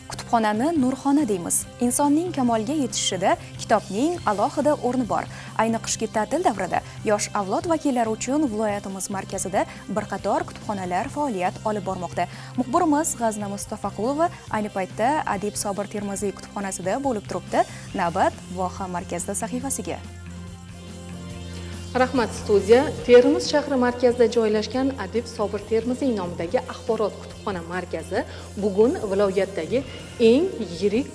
Kutubxonani nurxona deymiz. Insonning kamolga yetishishida kitobning alohida o'rni bor. Ayni qishki ta'til davrida yosh avlod vakillari uchun viloyatimiz markazida bir qator kutubxonalar faoliyat olib bormoqda. Muxbirimiz G'azna Mustafaqulova ayni paytda Adib Sobir Termiziy kutubxonasida bo'lib turibdi. Navbat Voha markazida sahifasiga. Rahmat studiya. Termiz shahri markazida joylashgan Adib Sobir Termiziy nomidagi axborot kutubxona markazi bugun viloyatdagi eng yirik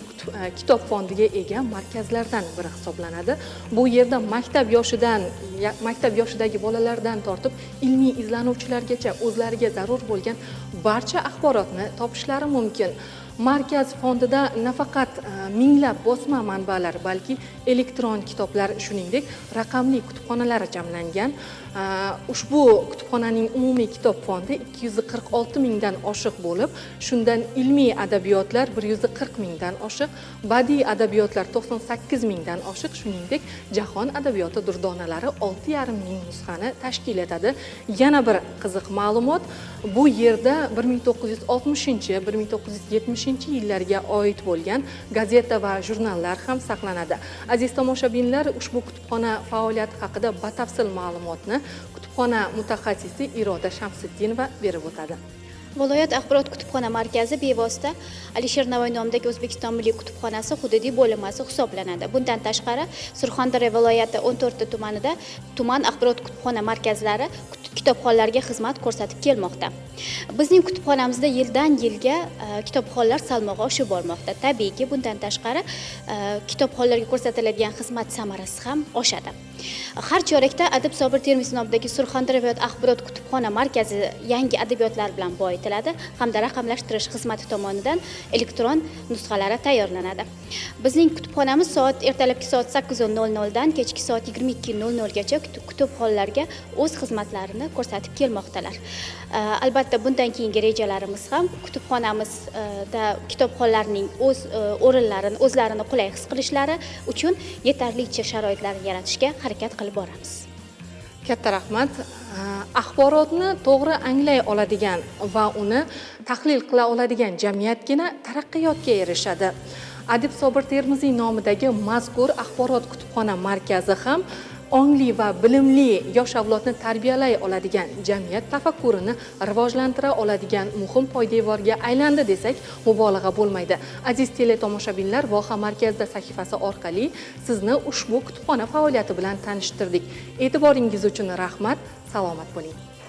kitob fondiga ega markazlardan biri hisoblanadi. Bu yerda maktab yoshidagi bolalardan tortib ilmiy izlanuvchilargacha o'zlariga zarur bo'lgan barcha axborotni topishlari mumkin. Markaz fondida nafaqat minglab bosma manbalar, balki elektron kitoblar, shuningdek raqamli kutubxonalar jamlangan. Ushbu kutubxonaning umumiy kitob fondi 246 mingdan oshiq bo'lib, shundan ilmiy adabiyotlar 140 mingdan oshiq, badiiy adabiyotlar 98 mingdan oshiq, shuningdek jahon adabiyoti durdonalari 6,5 ming nusxani tashkil etadi. Yana bir qiziq ma'lumot, bu yerda 1960-1970 yillarga oid bo'lgan gazeta va jurnallar ham saqlanadi. Aziz tomoshabinlar, ushbu kutubxona faoliyati haqida batafsil ma'lumotni kutubxona mutaxassisi Iroda Shamsiddinova berib o'tadi. Viloyat axborot kutubxona markazi bevosita Alisher Navoiy nomidagi O'zbekiston Milliy kutubxonasi hududiy bo'linmasi hisoblanadi. Bundan tashqari, Surxondaryo viloyati 14 ta tumanida tuman axborot kutubxona markazlari kitobxonlarga xizmat ko'rsatib kelmoqda. Bizning kutubxonamizda yildan yilga kitobxonlar salmog'i oshib bormoqda. Tabiiyki, bundan tashqari kitobxonlarga ko'rsatiladigan xizmat samarasi ham oshadi. Har chorakda Adib Sobir Termiziy nomidagi Surxondaryo viloyat axborot kutubxona markazi yangi adabiyotlar bilan boyitiladi hamda raqamlashtirish xizmati tomonidan elektron nusxalari tayyorlanadi. Bizning kutubxonamiz ertalabki soat 8:00 dan kechki soat 22:00 gacha kutubxonlarga o'z xizmatlarini ko'rsatib kelmoqdalar. Albatta, bundan keyingi rejalarimiz ham kutubxonamizda kitobxonlarning o'zlarini qulay his qilishlari uchun yetarlicha sharoitlarni yaratishga harakat qilib boramiz. Katta rahmat. Axborotni to'g'ri anglay oladigan va uni tahlil qila oladigan jamiyatgina taraqqiyotga erishadi. Adib Sobir Termiziy nomidagi mazkur axborot kutubxona markazi ham ongli va bilimli yosh avlodni tarbiyalay oladigan jamiyat tafakkurini rivojlantira oladigan muhim poydevorga aylandi desak mubolag'a bo'lmaydi. Aziz teletomoshabinlar, Voha markazida sahifasi orqali sizni ushbu kutubxona faoliyati bilan tanishtirdik. E'tiboringiz uchun rahmat. Salomat bo'ling.